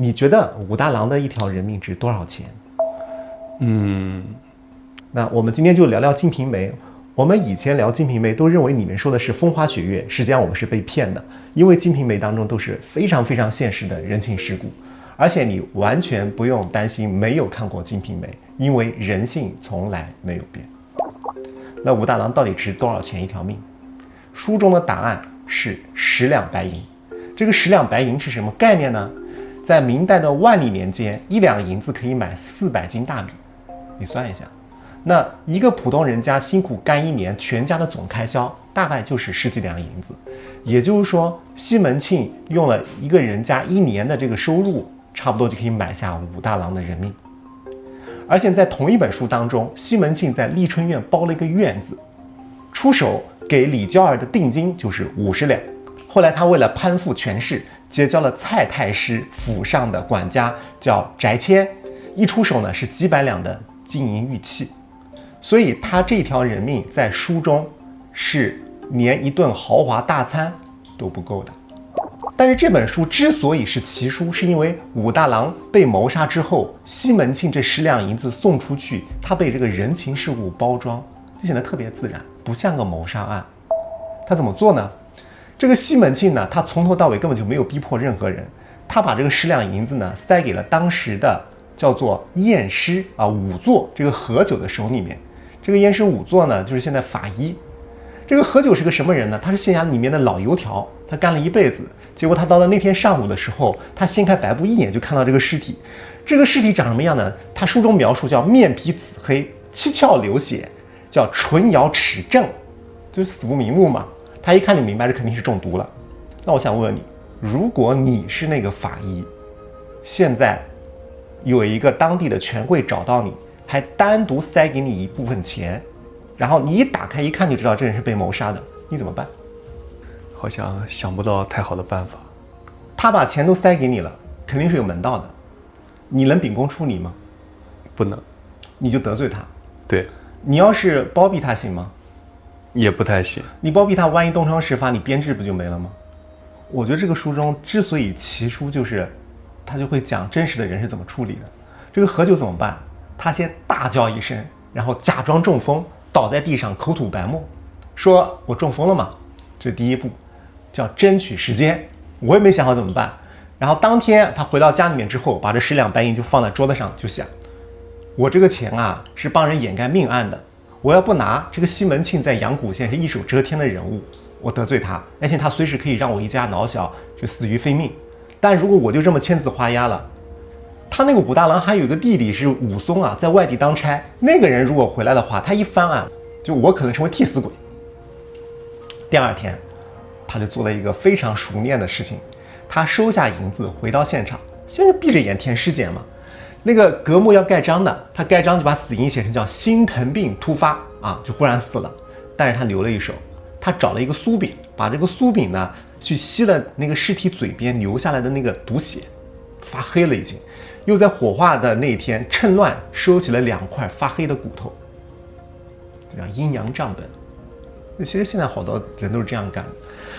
你觉得武大郎的一条人命值多少钱？那我们今天就聊聊《金瓶梅》。我们以前聊《金瓶梅》都认为里面说的是风花雪月，实际上我们是被骗的，因为《金瓶梅》当中都是非常非常现实的人情世故，而且你完全不用担心没有看过《金瓶梅》，因为人性从来没有变。那武大郎到底值多少钱一条命？书中的答案是10两白银。这个10两白银是什么概念呢？在明代的万历年间，1两银子可以买400斤大米。你算一下，那一个普通人家辛苦干1年，全家的总开销大概就是10几两银子。也就是说，西门庆用了一个人家1年的这个收入，差不多就可以买下武大郎的人命。而且在同一本书当中，西门庆在丽春院包了一个院子，出手给李娇儿的定金就是50两。后来他为了攀附权势，结交了蔡太师府上的管家叫翟谦，一出手呢是几百两的金银玉器。所以他这条人命在书中是连一顿豪华大餐都不够的。但是这本书之所以是奇书，是因为武大郎被谋杀之后，西门庆这10两银子送出去，他被这个人情世故包装，就显得特别自然，不像个谋杀案。他怎么做呢？这个西门庆呢，他从头到尾根本就没有逼迫任何人，他把这个10两银子呢塞给了当时的叫做验尸仵作这个何九的手里面。这个验尸仵作呢，就是现在法医。这个何九是个什么人呢？他是县衙里面的老油条，他干了一辈子，结果他到了那天上午的时候，他掀开白布，一眼就看到这个尸体。这个尸体长什么样呢？他书中描述叫面皮紫黑，七窍流血，叫唇咬齿正，就是死不瞑目嘛。他一看就明白这肯定是中毒了。那我想问问你，如果你是那个法医，现在有一个当地的权贵找到你，还单独塞给你一部分钱，然后你一打开一看就知道这人是被谋杀的，你怎么办？好像想不到太好的办法。他把钱都塞给你了，肯定是有门道的，你能秉公处理吗？不能。你就得罪他。对。你要是包庇他行吗？也不太行。你包庇他，万一东窗事发，你编制不就没了吗？我觉得这个书中之所以奇书，就是他就会讲真实的人是怎么处理的。这个何九怎么办？他先大叫一声，然后假装中风，倒在地上口吐白沫，说我中风了嘛。这是第一步，叫争取时间。我也没想好怎么办。然后当天他回到家里面之后，把这10两白银就放在桌子上，就想，我这个钱啊是帮人掩盖命案的，我要不拿，这个西门庆在阳谷县是一手遮天的人物，我得罪他，而且他随时可以让我一家老小就死于非命。但如果我就这么签字画押了，他那个武大郎还有一个弟弟是武松啊，在外地当差，那个人如果回来的话，他一翻案，就我可能成为替死鬼。第二天，他就做了一个非常熟练的事情，他收下银子回到现场，先是闭着眼填尸检嘛。那个革墓要盖章的，他盖章就把死因写成叫心疼病突发啊，就忽然死了。但是他留了一手，他找了一个酥饼，把这个酥饼呢去吸了那个尸体嘴边流下来的那个毒血，发黑了已经，又在火化的那一天趁乱收起了2块发黑的骨头，这样阴阳账本。其实现在好多人都是这样干的。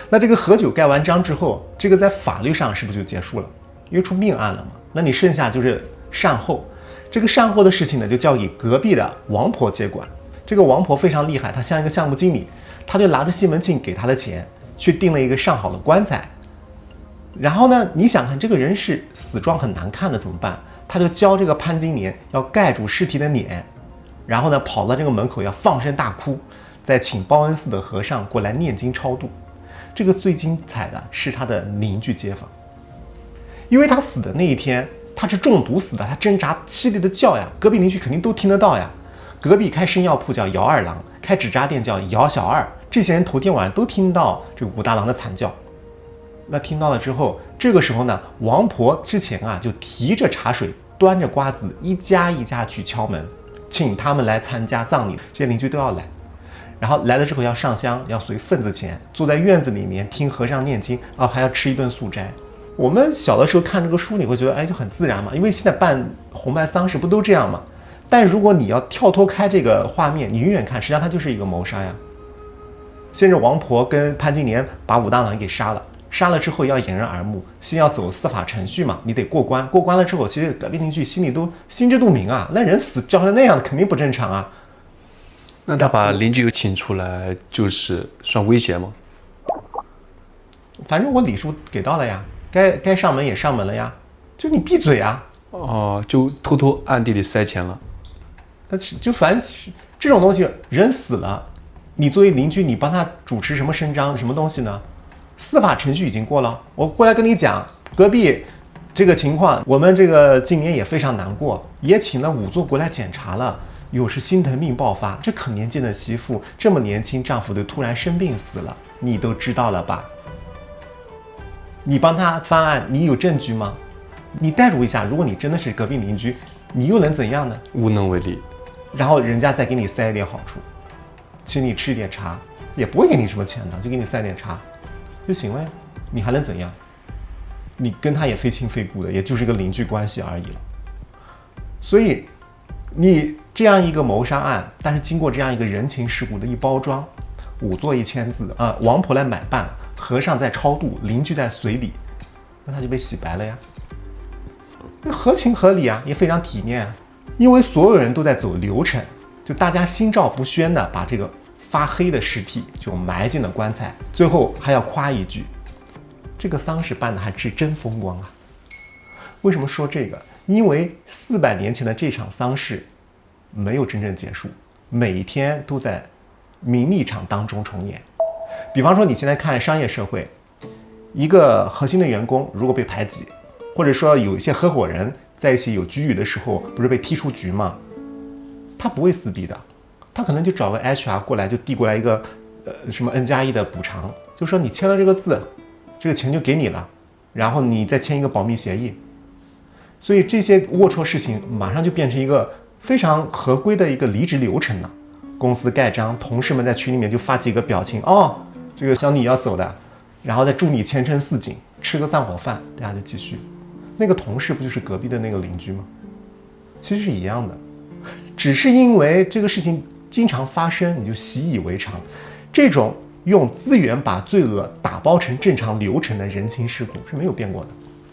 那这个何九盖完章之后，这个在法律上是不是就结束了？因为出命案了嘛，那你剩下就是善后。这个善后的事情呢，就交给隔壁的王婆接管。这个王婆非常厉害，她像一个项目经理，她就拿着西门庆给她的钱，去订了一个上好的棺材。然后呢，你想看这个人是死状很难看的怎么办？他就教这个潘金莲要盖住尸体的脸，然后呢跑到这个门口要放声大哭，再请报恩寺的和尚过来念经超度。这个最精彩的是他的邻居街坊，因为他死的那一天他是中毒死的，他挣扎凄厉的叫呀，隔壁邻居肯定都听得到呀。隔壁开生药铺叫姚二郎，开纸扎店叫姚小二，这些人头天晚上都听到这个武大郎的惨叫。那听到了之后，这个时候呢，王婆之前啊就提着茶水，端着瓜子，一家一家去敲门，请他们来参加葬礼，这些邻居都要来。然后来了之后要上香，要随份子钱，坐在院子里面听和尚念经啊，还要吃一顿素斋。我们小的时候看这个书，你会觉得哎就很自然嘛，因为现在办红白丧事不都这样嘛？但如果你要跳脱开这个画面，你远远看，实际上它就是一个谋杀呀。先是王婆跟潘金莲把武大郎给杀了，杀了之后要掩人耳目，先要走司法程序嘛，你得过关，过关了之后，其实隔壁邻居心里都心知肚明啊，那人死叫成那样肯定不正常啊。那他把邻居又请出来，就是算威胁吗？反正我礼数给到了呀，该上门也上门了呀，就你闭嘴啊！哦，就偷偷暗地里塞钱了。就反正这种东西，人死了，你作为邻居，你帮他主持什么伸张什么东西呢？司法程序已经过了，我过来跟你讲，隔壁这个情况，我们这个今年也非常难过，也请了仵作过来检查了。有时心疼命爆发，这可年轻的媳妇这么年轻，丈夫都突然生病死了，你都知道了吧？你帮他翻案，你有证据吗？你代入一下，如果你真的是隔壁邻居，你又能怎样呢？无能为力。然后人家再给你塞一点好处，请你吃一点茶，也不会给你什么钱的，就给你塞点茶就行了呀。你还能怎样？你跟他也非亲非故的，也就是个邻居关系而已了。所以你这样一个谋杀案，但是经过这样一个人情世故的一包装，仵作一签字啊，王婆来买办，和尚在超度，邻居在随礼，那他就被洗白了呀。那合情合理啊，也非常体面啊。因为所有人都在走流程，就大家心照不宣的把这个发黑的尸体就埋进了棺材，最后还要夸一句，这个丧事办的还是真风光啊。为什么说这个？因为400年前的这场丧事没有真正结束，每一天都在名利场当中重演。比方说你现在看商业社会，一个核心的员工如果被排挤，或者说有一些合伙人在一起有局域的时候，不是被踢出局吗？他不会撕逼的，他可能就找个 HR 过来，就递过来一个什么 N+1的补偿，就说你签了这个字，这个钱就给你了，然后你再签一个保密协议。所以这些龌龊事情马上就变成一个非常合规的一个离职流程了。公司盖章，同事们在群里面就发几个表情，哦，这个小李要走的，然后再祝你前程似锦，吃个散伙饭，大家就继续。那个同事不就是隔壁的那个邻居吗？其实是一样的，只是因为这个事情经常发生，你就习以为常。这种用资源把罪恶打包成正常流程的人情世故是没有变过的。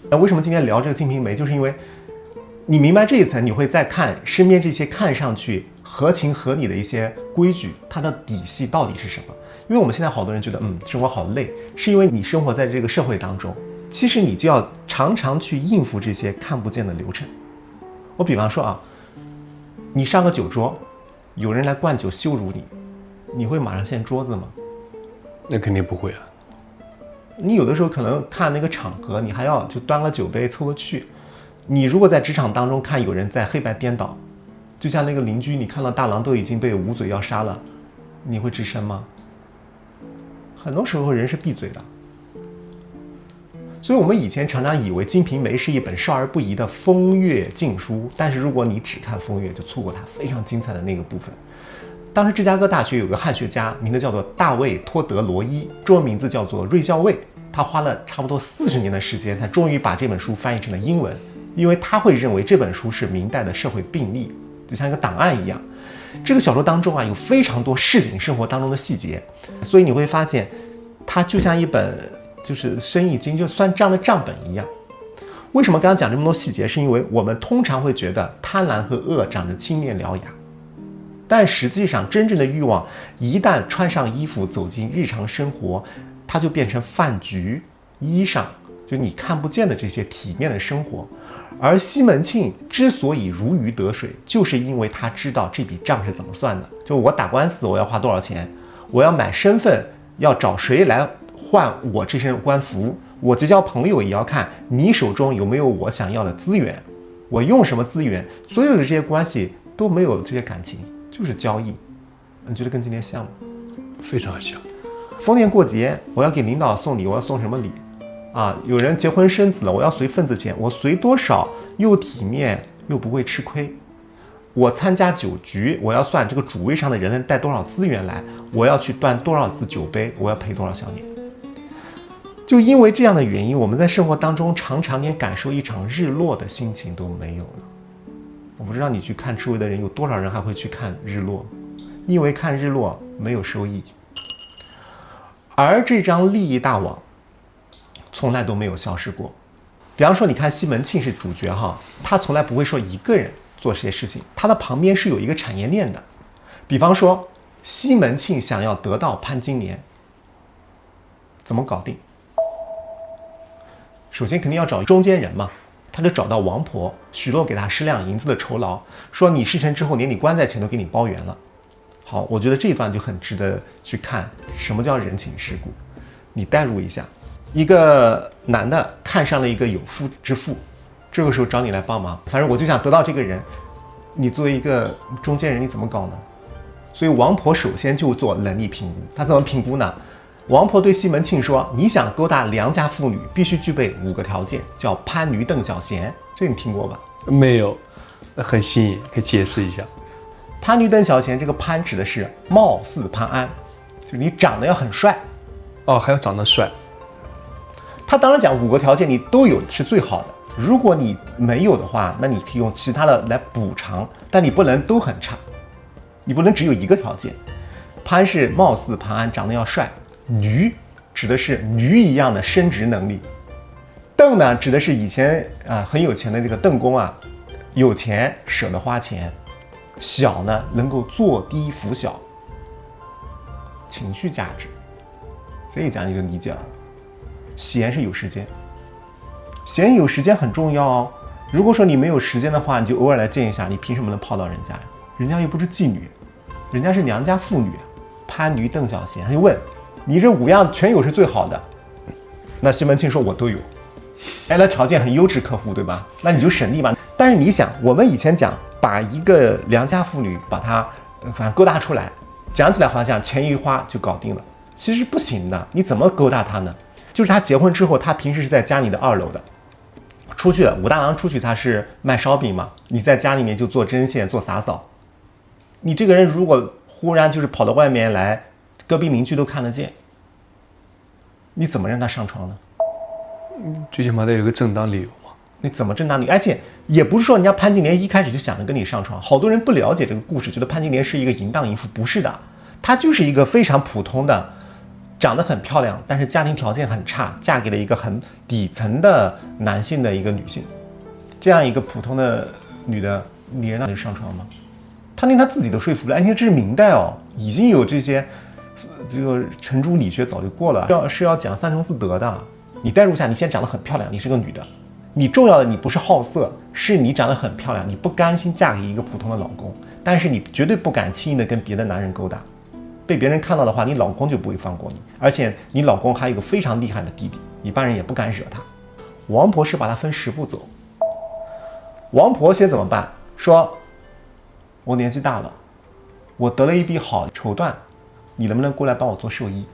那为什么今天聊这个《金瓶梅》，就是因为你明白这一层，你会再看身边这些看上去合情合理的一些规矩，它的底细到底是什么？因为我们现在好多人觉得，生活好累，是因为你生活在这个社会当中，其实你就要常常去应付这些看不见的流程。我比方说啊，你上个酒桌，有人来灌酒羞辱你，你会马上掀桌子吗？那肯定不会啊。你有的时候可能看那个场合，你还要就端个酒杯凑个趣。你如果在职场当中看有人在黑白颠倒，就像那个邻居，你看到大郎都已经被捂嘴要杀了，你会吱声吗？很多时候人是闭嘴的。所以我们以前常常以为《金瓶梅》是一本少儿不宜的风月禁书，但是如果你只看风月，就错过它非常精彩的那个部分。当时芝加哥大学有个汉学家，名字叫做大卫·托德罗伊，中文名字叫做瑞校尉，他花了差不多40年的时间，才终于把这本书翻译成了英文。因为他会认为这本书是明代的社会病例，就像一个档案一样。这个小说当中啊，有非常多市井生活当中的细节，所以你会发现，它就像一本就是生意经，就算账的账本一样。为什么刚刚讲这么多细节？是因为我们通常会觉得贪婪和恶长着青面獠牙，但实际上真正的欲望一旦穿上衣服走进日常生活，它就变成饭局、衣裳，就你看不见的这些体面的生活。而西门庆之所以如鱼得水，就是因为他知道这笔账是怎么算的。就我打官司我要花多少钱，我要买身份要找谁来换我这身官服，我结交朋友也要看你手中有没有我想要的资源，我用什么资源，所有的这些关系都没有这些感情，就是交易。你觉得跟今天像吗？非常像。逢年过节我要给领导送礼，我要送什么礼啊？有人结婚生子了，我要随份子钱，我随多少又体面又不会吃亏。我参加酒局，我要算这个主位上的人能带多少资源来，我要去端多少次酒杯，我要赔多少小年。就因为这样的原因，我们在生活当中常常连感受一场日落的心情都没有了。我不知道你去看周围的人有多少人还会去看日落，因为看日落没有收益。而这张利益大网从来都没有消失过。比方说，你看西门庆是主角哈，他从来不会说一个人做这些事情，他的旁边是有一个产业链的。比方说，西门庆想要得到潘金莲，怎么搞定？首先肯定要找中间人嘛，他就找到王婆，许诺给他10两银子的酬劳，说你事成之后连你棺材钱都给你包圆了。好，我觉得这一段就很值得去看，什么叫人情世故？你代入一下，一个男的看上了一个有妇之妇，这个时候找你来帮忙，反正我就想得到这个人，你作为一个中间人，你怎么搞呢？所以王婆首先就做能力评估，她怎么评估呢？王婆对西门庆说：“你想勾搭良家妇女，必须具备5个条件，叫潘驴邓小闲。”这你听过吧？没有，很新颖，可以解释一下。潘驴邓小闲，这个潘指的是貌似潘安，就是你长得要很帅。哦，还要长得帅。他当然讲5个条件你都有是最好的，如果你没有的话，那你可以用其他的来补偿，但你不能都很差。你不能只有1个条件，潘是貌似潘安，长得要帅。驴指的是驴一样的生殖能力。邓呢，指的是以前很有钱的这个邓公啊，有钱舍得花钱。小呢，能够坐低扶小，情绪价值。这一讲你就理解了。闲是有时间，闲有时间很重要哦。如果说你没有时间的话，你就偶尔来见一下，你凭什么能泡到人家呀？人家又不是妓女，人家是良家妇女。潘驴邓小闲，他就问你这5样全有是最好的。那西门庆说我都有。哎，那条件很优质客户对吧？那你就省力吧。但是你想，我们以前讲把一个良家妇女把她反正勾搭出来，讲起来好像钱一花就搞定了，其实不行的。你怎么勾搭她呢？就是她结婚之后，她平时是在家里的2楼的，出去了武大郎出去他是卖烧饼嘛，你在家里面就做针线做洒扫。你这个人如果忽然就是跑到外面来，隔壁邻居都看得见，你怎么让他上床呢？最起码得有个正当理由嘛。你怎么正当理由？而且也不是说人家潘金莲一开始就想着跟你上床，好多人不了解这个故事，觉得潘金莲是一个淫荡淫妇，不是的，她就是一个非常普通的，长得很漂亮，但是家庭条件很差，嫁给了一个很底层的男性的一个女性，这样一个普通的女的，你让她上床吗？她连她自己都说服不了。而且这是明代哦，已经有这些，这个程朱理学早就过了，是要讲3从4德的。你代入一下，你现在长得很漂亮，你是个女的，你重要的你不是好色，是你长得很漂亮，你不甘心嫁给一个普通的老公，但是你绝对不敢轻易的跟别的男人勾搭，被别人看到的话，你老公就不会放过你，而且你老公还有个非常厉害的弟弟，一般人也不敢惹他。王婆是把他分10步走。王婆先怎么办？说我年纪大了，我得了一笔好绸缎，你能不能过来帮我做寿衣？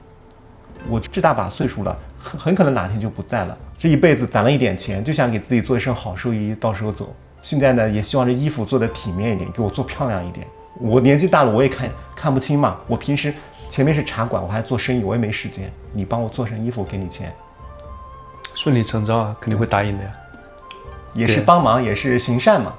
我这大把岁数了，很可能哪天就不在了，这一辈子攒了一点钱，就想给自己做一身好寿衣，到时候走。现在呢，也希望这衣服做得体面一点，给我做漂亮一点。我年纪大了，我也看不清嘛。我平时前面是茶馆，我还做生意，我也没时间。你帮我做成衣服，给你钱，顺理成章啊，肯定会答应的呀。也是帮忙，也是行善嘛。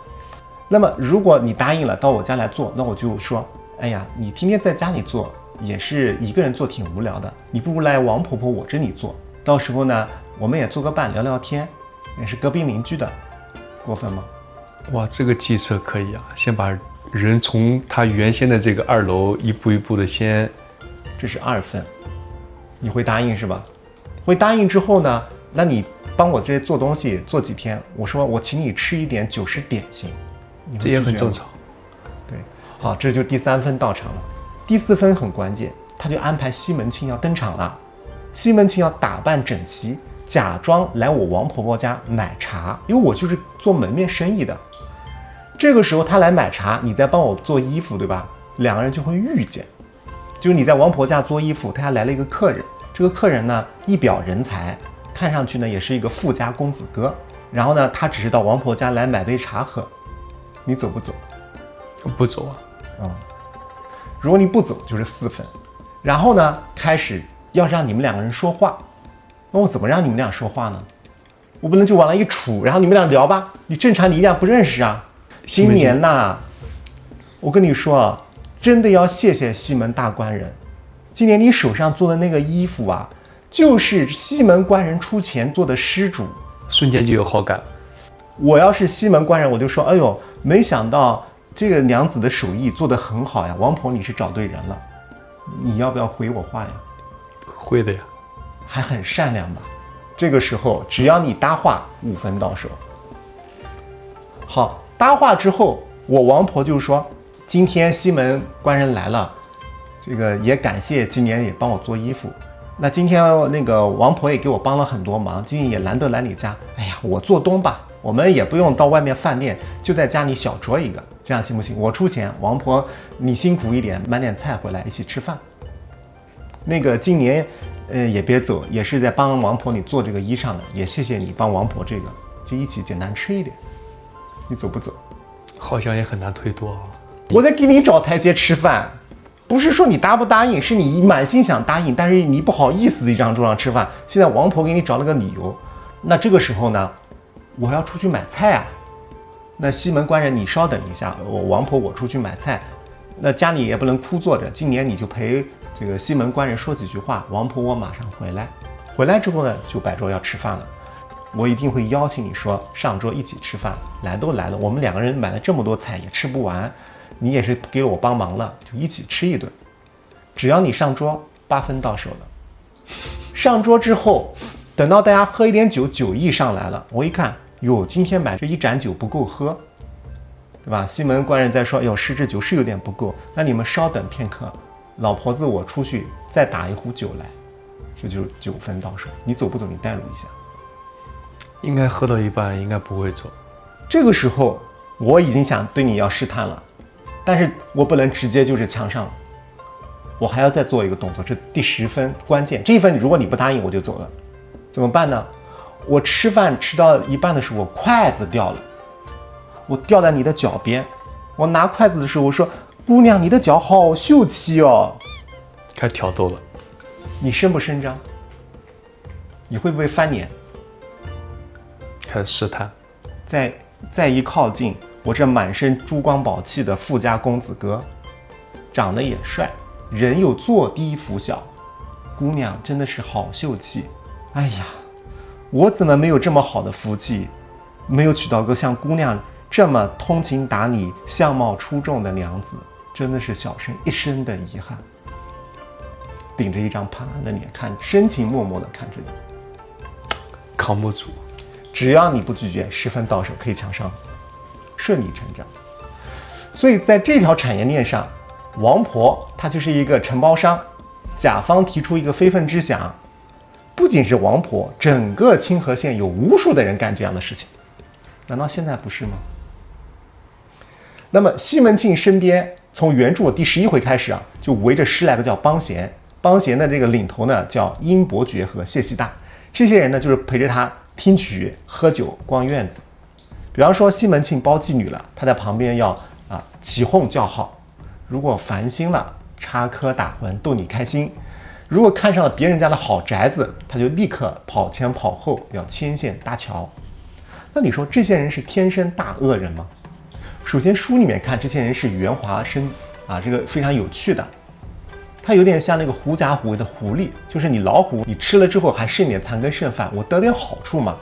那么如果你答应了到我家来做，那我就说，哎呀，你天天在家里做，也是一个人做挺无聊的，你不如来王婆婆我这里做，到时候呢，我们也做个伴，聊聊天，也是隔壁邻居的，过分吗？哇，这个计策可以啊，先把人从他原先的这个2楼一步一步的先，这是2分，你会答应是吧？会答应之后呢，那你帮我这些做东西做几天，我说我请你吃一点90点心，这也很正常。对，好，这就第3分到场了。第4分很关键，他就安排西门庆要登场了。西门庆要打扮整齐，假装来我王婆婆家买茶，因为我就是做门面生意的。这个时候他来买茶，你再帮我做衣服，对吧？2个人就会遇见。就是你在王婆家做衣服，他家来了一个客人，这个客人呢一表人才，看上去呢也是一个富家公子哥。然后呢，他只是到王婆家来买杯茶喝，你走不走？不走啊。如果你不走，就是4分。然后呢，开始要让你们2个人说话。那我怎么让你们俩说话呢？我不能就往那一杵，然后你们俩聊吧。你正常你一样不认识啊。今年呐，我跟你说啊，真的要谢谢西门大官人。今年你手上做的那个衣服啊，就是西门官人出钱做的施主，瞬间就有好感。我要是西门官人，我就说，哎呦，没想到这个娘子的手艺做得很好呀，王婆你是找对人了，你要不要回我话呀？会的呀，还很善良吧？这个时候只要你搭话，5分到手。好，搭话之后，我王婆就说，今天西门官人来了，这个也感谢今年也帮我做衣服。那今天那个王婆也给我帮了很多忙，今天也难得来你家，哎呀，我做东吧，我们也不用到外面饭店，就在家里小酌一个，这样行不行？我出钱，王婆你辛苦一点，买点菜回来一起吃饭。那个今年，也别走，也是在帮王婆你做这个衣裳的，也谢谢你帮王婆这个，就一起简单吃一点。你走不走？好像也很难推脱啊。我在给你找台阶吃饭，不是说你答不答应，是你满心想答应，但是你不好意思一张桌上吃饭。现在王婆给你找了个理由，那这个时候呢，我要出去买菜啊。那西门官人，你稍等一下，我王婆我出去买菜。那家里也不能枯坐着，今年你就陪这个西门官人说几句话，王婆我马上回来。回来之后呢，就摆桌要吃饭了。我一定会邀请你说上桌一起吃饭，来都来了，我们2个人买了这么多菜也吃不完，你也是给我帮忙了，就一起吃一顿。只要你上桌，8分到手了。上桌之后，等到大家喝一点酒，酒意上来了，我一看，哟，今天买这1盏酒不够喝，对吧？西门官人在说，哟，是这酒是有点不够，那你们稍等片刻，老婆子我出去再打一壶酒来，这就是9分到手。你走不走？你带路一下。应该喝到一半，应该不会走。这个时候我已经想对你要试探了，但是我不能直接就是墙上，我还要再做一个动作，这第10分关键。这1分如果你不答应，我就走了，怎么办呢？我吃饭吃到一半的时候，我筷子掉了，我掉在你的脚边，我拿筷子的时候，我说：“姑娘，你的脚好秀气哦。”开始挑逗了，你伸不伸张？你会不会翻脸？开始试探。再一靠近，我这满身珠光宝气的富家公子哥，长得也帅，人又坐低服小，姑娘真的是好秀气。哎呀，我怎么没有这么好的福气，没有娶到个像姑娘这么通情达理、相貌出众的娘子，真的是小生一生的遗憾。顶着一张潘安的脸看，深情脉脉地看着你，扛不住。只要你不拒绝，10分到手，可以墙上，顺理成章。所以在这条产业链上，王婆她就是一个承包商，甲方提出一个非分之想，不仅是王婆，整个清河县有无数的人干这样的事情，难道现在不是吗？那么西门庆身边，从原著第11回开始啊，就围着10来个叫帮闲，帮闲的这个领头呢叫殷伯爵和谢希大，这些人呢就是陪着他听曲、喝酒、逛院子。比方说西门庆包妓女了，他在旁边要起哄叫好，如果烦心了，插科打诨逗你开心；如果看上了别人家的好宅子，他就立刻跑前跑后要牵线搭桥。那你说这些人是天生大恶人吗？首先书里面看这些人是圆滑生这个非常有趣的，它有点像那个狐假虎威的狐狸，就是你老虎你吃了之后还剩点残羹剩饭，我得点好处嘛。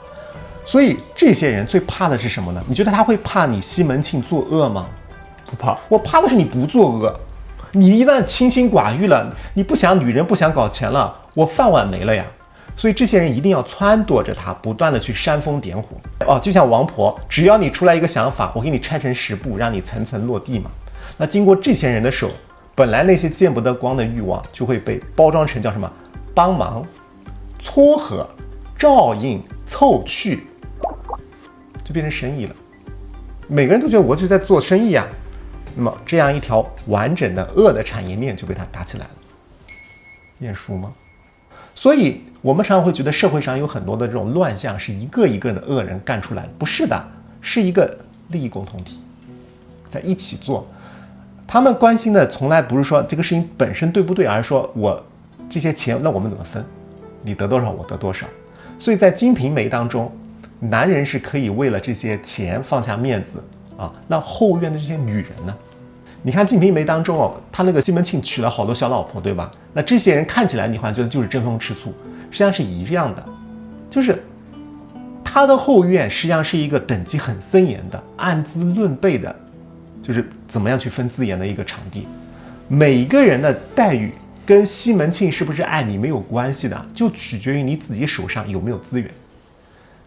所以这些人最怕的是什么呢？你觉得他会怕你西门庆作恶吗？不怕。我怕的是你不作恶。你一旦清心寡欲了，你不想女人，不想搞钱了，我饭碗没了呀。所以这些人一定要撺掇着他，不断的去煽风点火。就像王婆，只要你出来一个想法，我给你拆成10步，让你层层落地嘛。那经过这些人的手，本来那些见不得光的欲望就会被包装成叫什么帮忙、撮合、照应、凑趣，就变成生意了。每个人都觉得我就在做生意啊，那么这样一条完整的恶的产业链就被他打起来了。念书吗？所以我们常常会觉得社会上有很多的这种乱象是一个一个的恶人干出来的，不是的，是一个利益共同体在一起做。他们关心的从来不是说这个事情本身对不对，而是说我这些钱那我们怎么分，你得多少我得多少。所以在《金瓶梅》当中，男人是可以为了这些钱放下面子那后院的这些女人呢，你看《金瓶梅》当中哦，他那个西门庆娶了好多小老婆，对吧？那这些人看起来你好像觉得就是争风吃醋，实际上是一样的，就是他的后院实际上是一个等级很森严的、按资论辈的，就是怎么样去分资源的一个场地。每一个人的待遇跟西门庆是不是爱你没有关系的，就取决于你自己手上有没有资源。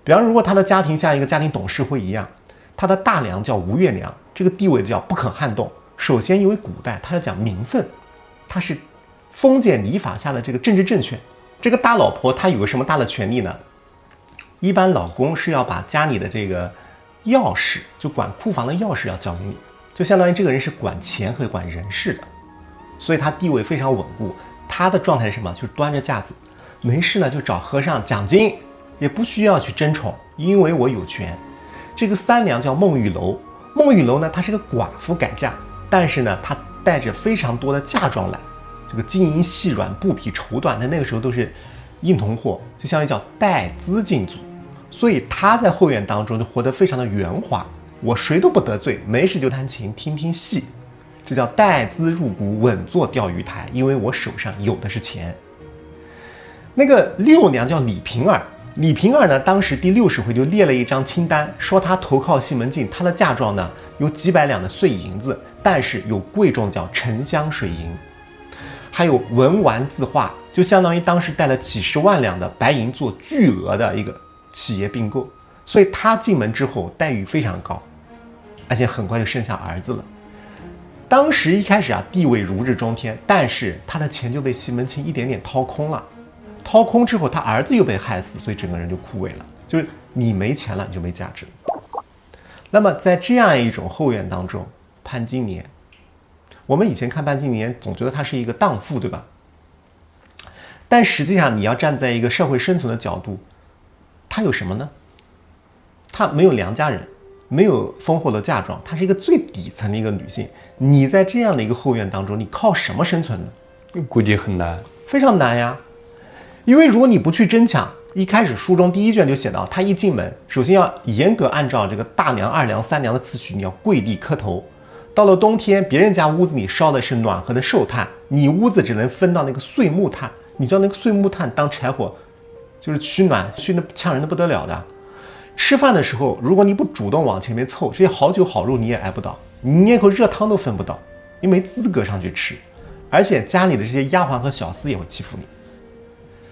比方如果他的家庭像一个家庭董事会一样，他的大娘叫吴月娘，这个地位叫不可撼动。首先因为古代他是讲名分，他是封建礼法下的这个政治正确。这个大老婆她有个什么大的权利呢？一般老公是要把家里的这个钥匙，就管库房的钥匙要交给你，就相当于这个人是管钱和管人事的，所以他地位非常稳固。他的状态是什么？就是端着架子，没事呢就找和尚讲经，也不需要去争宠，因为我有权。这个三娘叫孟玉楼，孟玉楼呢，她是个寡妇改嫁，但是呢，她带着非常多的嫁妆来，这个金银细软、布匹绸缎，在那个时候都是硬通货，就相当于叫带资进组，所以她在后院当中就活得非常的圆滑，我谁都不得罪，没事就弹琴听听戏，这叫带资入股，稳坐钓鱼台，因为我手上有的是钱。那个六娘叫李瓶儿，李瓶儿呢，当时第60回就列了一张清单，说她投靠西门庆，她的嫁妆呢有几百两的碎银子，但是有贵重的叫沉香水银，还有文玩字画，就相当于当时带了几十万两的白银做巨额的一个企业并购，所以她进门之后待遇非常高，而且很快就生下儿子了。当时一开始啊，地位如日中天，但是他的钱就被西门庆一点点掏空了。掏空之后，他儿子又被害死，所以整个人就枯萎了。就是你没钱了，你就没价值了。那么在这样一种后院当中，潘金莲，我们以前看潘金莲，总觉得她是一个荡妇，对吧？但实际上，你要站在一个社会生存的角度，她有什么呢？她没有良家人，没有丰厚的嫁妆，她是一个最底层的一个女性。你在这样的一个后院当中，你靠什么生存呢？估计很难，非常难呀。因为如果你不去争抢，一开始书中第1卷就写到，她一进门，首先要严格按照这个大娘、二娘、三娘的次序，你要跪地磕头。到了冬天，别人家屋子里烧的是暖和的寿炭，你屋子只能分到那个碎木炭。你知道那个碎木炭当柴火，就是取暖，熏得呛人的不得了的。吃饭的时候，如果你不主动往前面凑，这些好酒好肉你也挨不到，你连口热汤都分不到，你没资格上去吃。而且家里的这些丫鬟和小厮也会欺负你。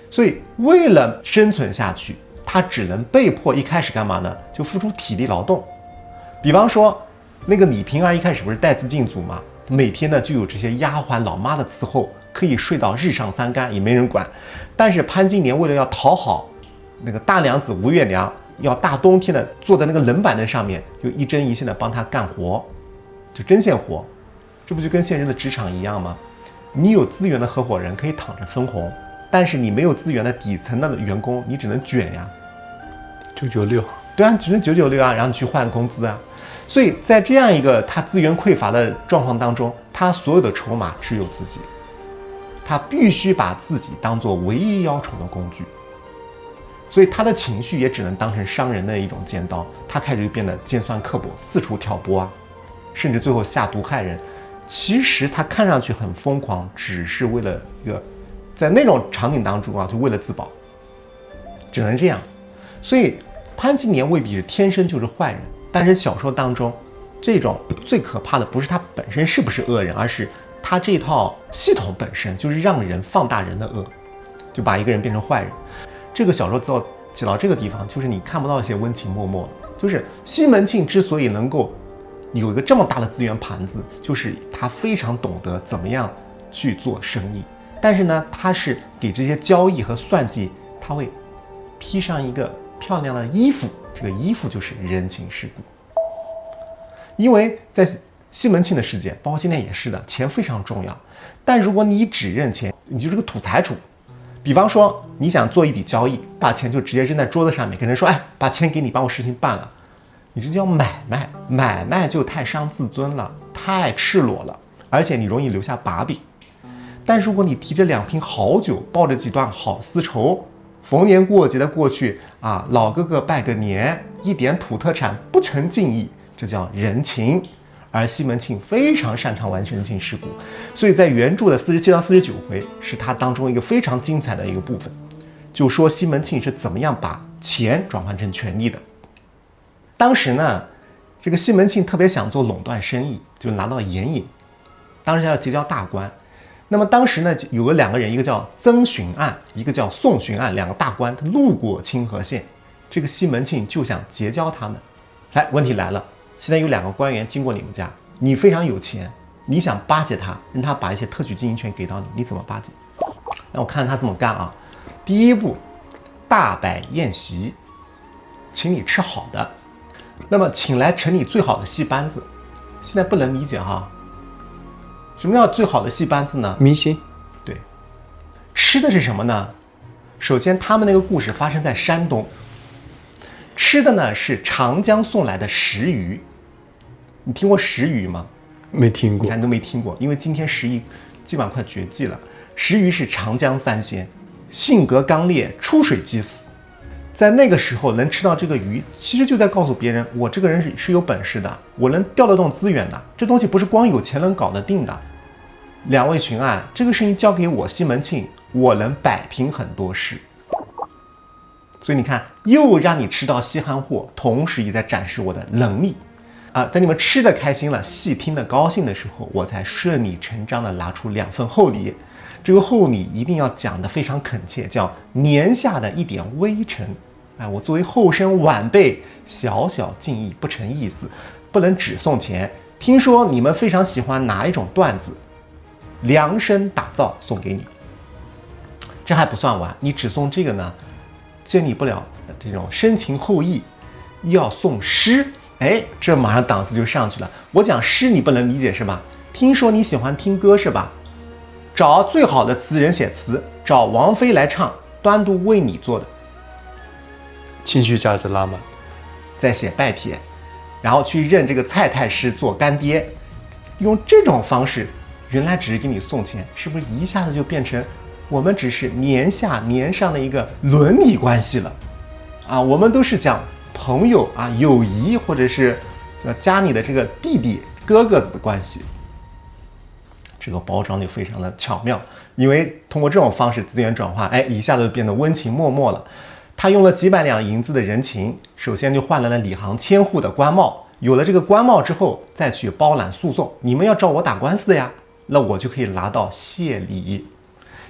所以为了生存下去，他只能被迫一开始干嘛呢？就付出体力劳动。比方说那个李瓶儿一开始不是带资进组吗？每天呢就有这些丫鬟老妈的伺候，可以睡到日上3竿也没人管。但是潘金莲为了要讨好那个大娘子吴月娘，要大冬天的坐在那个冷板凳上面，就一针一线的帮她干活，就针线活。这不就跟现实的职场一样吗？你有资源的合伙人可以躺着分红，但是你没有资源的底层的员工，你只能卷呀996，对啊，只能996啊，然后你去换工资啊。所以在这样一个他资源匮乏的状况当中，他所有的筹码只有自己，他必须把自己当作唯一邀宠的工具，所以他的情绪也只能当成伤人的一种尖刀。他开始就变得尖酸刻薄，四处挑拨啊，甚至最后下毒害人。其实他看上去很疯狂，只是为了一个在那种场景当中啊，就为了自保，只能这样。所以潘金莲未必是天生就是坏人，但是小说当中这种最可怕的不是他本身是不是恶人，而是他这套系统本身就是让人放大人的恶，就把一个人变成坏人。这个小说写到这个地方，就是你看不到一些温情脉脉的，就是西门庆之所以能够有一个这么大的资源盘子，就是他非常懂得怎么样去做生意。但是呢，他是给这些交易和算计，他会披上一个漂亮的衣服，这个衣服就是人情世故。因为在西门庆的世界，包括今天也是的，钱非常重要。但如果你只认钱，你就是个土财主。比方说，你想做一笔交易，把钱就直接扔在桌子上面，跟人说：“哎，把钱给你，帮我事情办了。”你这叫买卖，买卖就太伤自尊了，太赤裸了，而且你容易留下把柄。但如果你提着2瓶好酒，抱着几段好丝绸，逢年过节的过去啊，老哥哥拜个年，一点土特产不成敬意，这叫人情。而西门庆非常擅长玩人情世故，所以在原著的47到49回是他当中一个非常精彩的一个部分，就说西门庆是怎么样把钱转换成权力的。当时呢，这个西门庆特别想做垄断生意，就拿到盐引，当时要结交大官。那么当时呢，有两个人，一个叫曾巡案，一个叫宋巡案，两个大官，他路过清河县，这个西门庆就想结交他们。来，问题来了，现在有两个官员经过你们家，你非常有钱，你想巴结他，让他把一些特许经营权给到你，你怎么巴结？那我看他怎么干啊。第一步，大摆宴席，请你吃好的。那么请来城里最好的戏班子，现在不能理解哈。什么叫最好的戏班子呢？明星。对，吃的是什么呢？首先，他们那个故事发生在山东，吃的呢是长江送来的石鱼。你听过石鱼吗？没听过。你看都没听过，因为今天石鱼基本上快绝迹了。石鱼是长江三鲜，性格刚烈，出水即死。在那个时候能吃到这个鱼，其实就在告诉别人，我这个人是有本事的，我能调得动资源的，这东西不是光有钱能搞得定的。两位巡案，这个事情交给我西门庆，我能摆平很多事。所以你看，又让你吃到稀罕货，同时也在展示我的能力啊！等你们吃的开心了，戏听的高兴的时候，我才顺理成章的拿出2份厚礼。这个厚礼一定要讲得非常恳切，叫年下的一点微臣。哎，我作为后生晚辈，小小敬意，不成意思，不能只送钱。听说你们非常喜欢哪一种段子，量身打造送给你。这还不算完，你只送这个呢，建立不了这种深情厚谊，要送诗。哎，这马上档次就上去了。我讲诗你不能理解是吧？听说你喜欢听歌是吧？找最好的词人写词，找王菲来唱，单独为你做的，情绪价值拉满。再写拜帖，然后去认这个蔡太师做干爹，用这种方式，原来只是给你送钱，是不是一下子就变成我们只是年下年上的一个伦理关系了？啊，我们都是讲朋友啊、友谊，或者是家里的这个弟弟哥哥的关系。这个包装就非常的巧妙，因为通过这种方式资源转换，哎，一下子就变得温情脉脉了。他用了几百两银子的人情，首先就换来了李行千户的官帽，有了这个官帽之后，再去包揽诉讼，你们要找我打官司的呀，那我就可以拿到谢礼。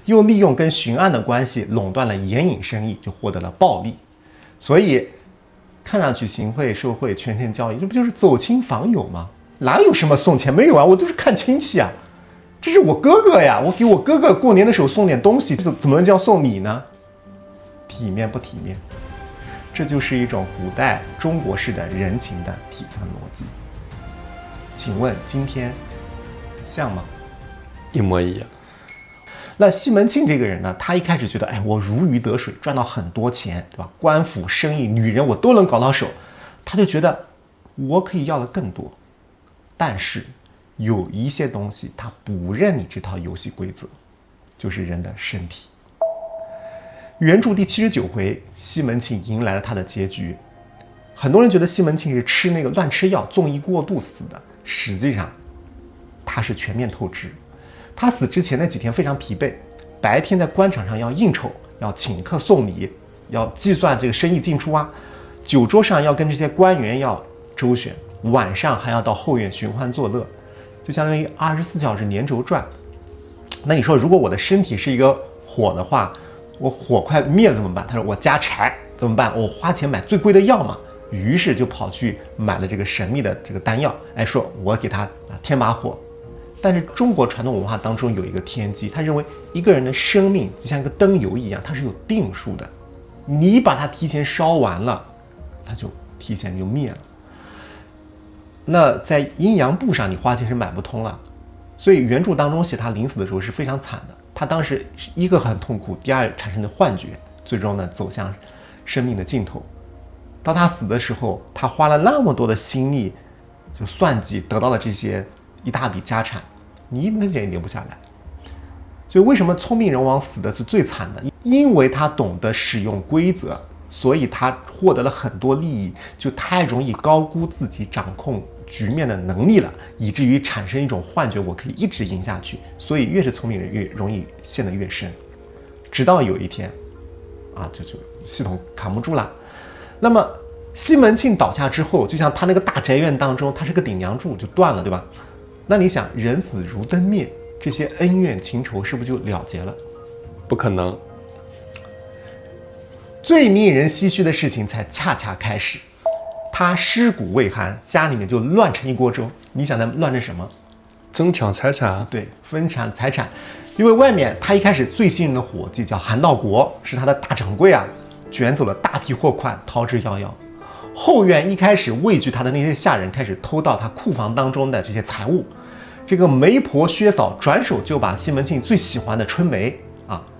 又利用跟巡案的关系垄断了盐引生意，就获得了暴利。所以看上去行贿受贿权钱交易，这不就是走亲访友吗？哪有什么送钱？没有啊，我都是看亲戚啊。这是我哥哥呀，我给我哥哥过年的时候送点东西，这怎么能叫送礼呢？体面不体面？这就是一种古代中国式的人情的底层逻辑。请问今天像吗？一模一样。那西门庆这个人呢，他一开始觉得，哎，我如鱼得水，赚到很多钱，对吧？官府、生意、女人我都能搞到手，他就觉得我可以要的更多。但是有一些东西他不认你这套游戏规则，就是人的身体。原著第79回，西门庆迎来了他的结局。很多人觉得西门庆是吃那个乱吃药、纵欲过度死的，实际上他是全面透支。他死之前那几天非常疲惫，白天在官场上要应酬，要请客送礼，要计算这个生意进出啊，酒桌上要跟这些官员要周旋，晚上还要到后院寻欢作乐，就相当于24小时连轴转。那你说，如果我的身体是一个火的话，我火快灭了怎么办？他说我加柴怎么办？我花钱买最贵的药嘛。于是就跑去买了这个神秘的这个丹药，哎，说我给他添把火。但是中国传统文化当中有一个天机，他认为一个人的生命就像一个灯油一样，它是有定数的，你把它提前烧完了，它就提前就灭了。那在阴阳簿上你花钱是买不通了，所以原著当中写他临死的时候是非常惨的。他当时一个很痛苦，第二产生的幻觉，最终呢走向生命的尽头。到他死的时候，他花了那么多的心力，就算计得到了这些一大笔家产，你一分钱也留不下来。所以为什么聪明人往死的是最惨的？因为他懂得使用规则，所以他获得了很多利益，就太容易高估自己掌控局面的能力了，以至于产生一种幻觉，我可以一直赢下去。所以越是聪明人越容易陷得越深，直到有一天，就系统扛不住了。那么西门庆倒下之后，就像他那个大宅院当中，他是个顶梁柱，就断了，对吧？那你想，人死如灯灭，这些恩怨情仇是不是就了结了？不可能。最令人唏嘘的事情才恰恰开始，他尸骨未寒，家里面就乱成一锅粥。你想他乱成什么？争抢财产啊！对，分产财产。因为外面他一开始最信任的伙计叫韩道国，是他的大掌柜啊，卷走了大批货款，逃之夭夭。后院一开始畏惧他的那些下人开始偷盗他库房当中的这些财物。这个媒婆薛嫂转手就把西门庆最喜欢的春梅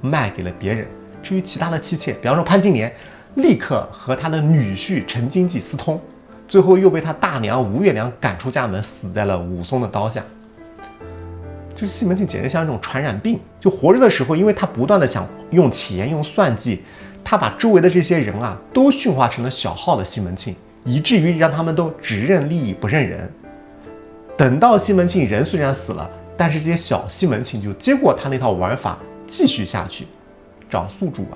卖给了别人。至于其他的妻妾，比方说潘金莲，立刻和他的女婿陈经济私通，最后又被他大娘吴月娘赶出家门，死在了武松的刀下。就西门庆简直像一种传染病，就活着的时候，因为他不断的想用钱用算计，他把周围的这些人都驯化成了小号的西门庆，以至于让他们都只认利益不认人。等到西门庆人虽然死了，但是这些小西门庆就接过他那套玩法继续下去，找宿主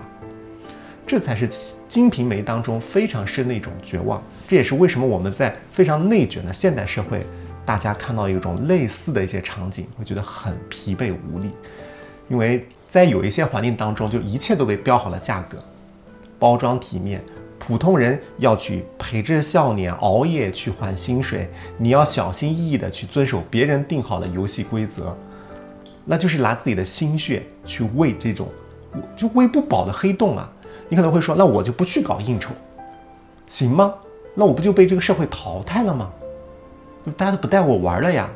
这才是《金瓶梅》当中非常深的一种绝望。这也是为什么我们在非常内卷的现代社会，大家看到一种类似的一些场景，会觉得很疲惫无力。因为在有一些环境当中，就一切都被标好了价格，包装体面，普通人要去陪着少年熬夜去换薪水，你要小心翼翼的去遵守别人定好的游戏规则，那就是拿自己的心血去喂这种就喂不饱的黑洞你可能会说，那我就不去搞应酬，行吗？那我不就被这个社会淘汰了吗？大家都不带我玩了呀。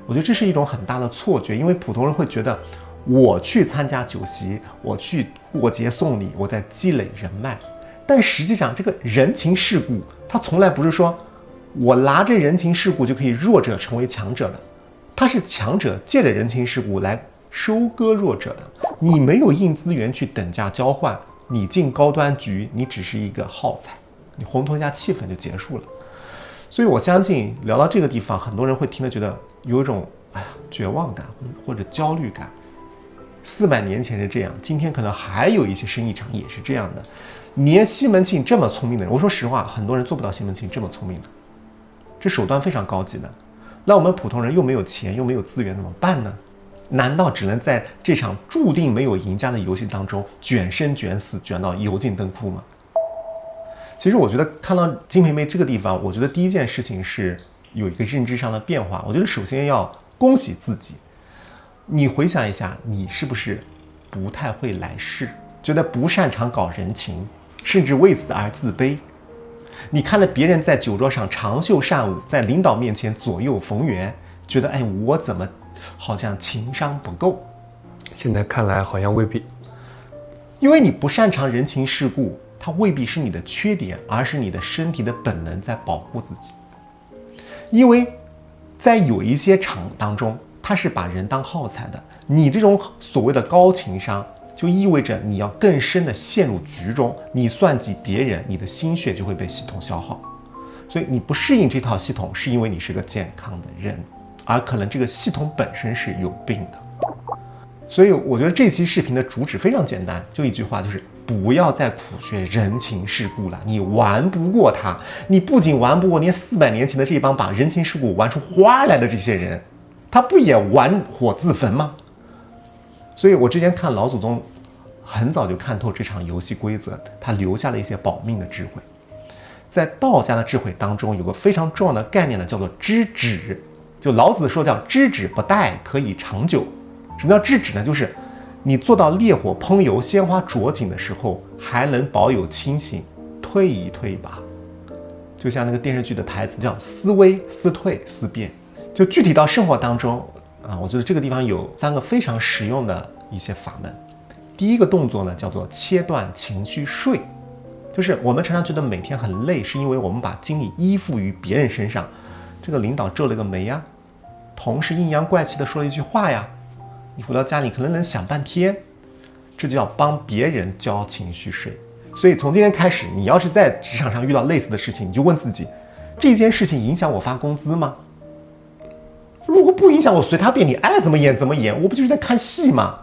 我觉得这是一种很大的错觉，因为普通人会觉得，我去参加酒席，我去过节送礼，我在积累人脉。但实际上，这个人情世故，它从来不是说我拿着人情世故就可以弱者成为强者的，它是强者借着人情世故来收割弱者的。你没有硬资源去等价交换，你进高端局，你只是一个耗材，你烘托一下气氛就结束了。所以我相信聊到这个地方，很多人会听得觉得有一种绝望感或者焦虑感。400年前是这样，今天可能还有一些生意场也是这样的。连西门庆这么聪明的人，我说实话，很多人做不到西门庆这么聪明的，这手段非常高级的。那我们普通人又没有钱又没有资源，怎么办呢？难道只能在这场注定没有赢家的游戏当中卷生卷死，卷到油尽灯枯吗？其实我觉得看到《金瓶梅》这个地方，我觉得第一件事情是有一个认知上的变化。我觉得首先要恭喜自己，你回想一下，你是不是不太会来事，觉得不擅长搞人情，甚至为此而自卑？你看了别人在酒桌上长袖善舞，在领导面前左右逢源，觉得我怎么好像情商不够？现在看来好像未必，因为你不擅长人情世故，它未必是你的缺点，而是你的身体的本能在保护自己。因为在有一些场当中，它是把人当耗材的，你这种所谓的高情商，就意味着你要更深的陷入局中，你算计别人，你的心血就会被系统消耗。所以你不适应这套系统，是因为你是个健康的人，而可能这个系统本身是有病的。所以我觉得这期视频的主旨非常简单，就一句话，就是不要再苦学人情世故了，你玩不过他。你不仅玩不过连400年前的这帮把人情世故玩出花来的这些人，他不也玩火自焚吗？所以我之前看老祖宗很早就看透这场游戏规则，他留下了一些保命的智慧。在道家的智慧当中，有个非常重要的概念呢，叫做知止。就老子说叫知止不殆，可以长久。什么叫知止呢？就是你做到烈火烹油、鲜花着锦的时候，还能保有清醒，退一退吧。就像那个电视剧的台词叫思危、思退、思变。就具体到生活当中我觉得这个地方有3个非常实用的一些法门。第一个动作呢，叫做切断情绪税。就是我们常常觉得每天很累，是因为我们把精力依附于别人身上。这个领导皱了个眉呀，同事阴阳怪气的说了一句话呀，你回到家里可能能想半天，这就叫帮别人交情绪税。所以从今天开始，你要是在职场上遇到类似的事情，你就问自己，这件事情影响我发工资吗？如果不影响，我随他便，你爱怎么演怎么演，我不就是在看戏吗？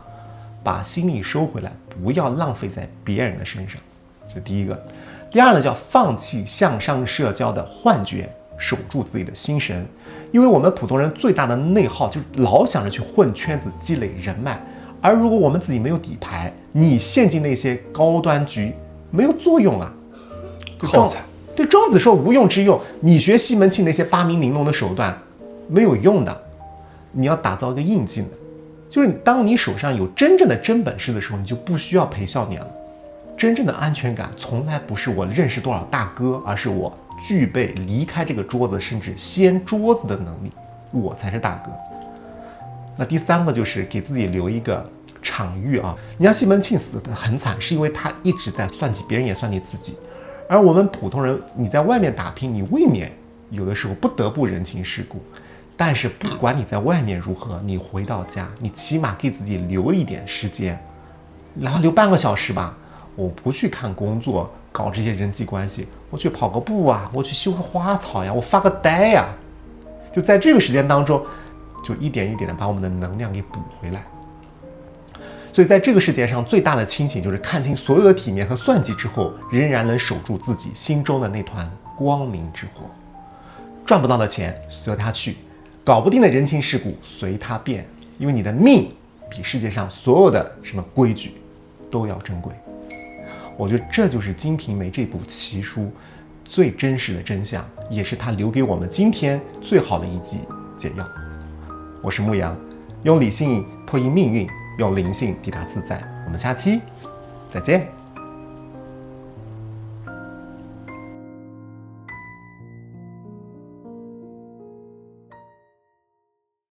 把心力收回来，不要浪费在别人的身上，这是第一个。第二呢，叫放弃向上社交的幻觉，守住自己的心神。因为我们普通人最大的内耗就是老想着去混圈子积累人脉，而如果我们自己没有底牌，你陷进那些高端局没有作用啊。耗材。对，庄子说无用之用，你学西门庆那些八面玲珑的手段没有用的，你要打造一个硬技能，就是当你手上有真正的真本事的时候，你就不需要陪笑脸了。真正的安全感从来不是我认识多少大哥，而是我具备离开这个桌子甚至掀桌子的能力，我才是大哥。那第三个就是给自己留一个场域啊。你像西门庆死得很惨，是因为他一直在算计别人，也算计自己。而我们普通人，你在外面打拼，你未免有的时候不得不人情世故。但是不管你在外面如何，你回到家，你起码给自己留一点时间，哪怕留半个小时吧。我不去看工作，搞这些人际关系，我去跑个步啊，我去修个花草呀，我发个呆呀。就在这个时间当中，就一点一点的把我们的能量给补回来。所以在这个世界上最大的清醒，就是看清所有的体面和算计之后，仍然能守住自己心中的那团光明之火。赚不到的钱随他去，搞不定的人情世故随他变，因为你的命比世界上所有的什么规矩都要珍贵。我觉得这就是《金瓶梅》这部奇书最真实的真相，也是它留给我们今天最好的一剂解药。我是牧羊，用理性破译命运，用灵性抵达自在。我们下期再见。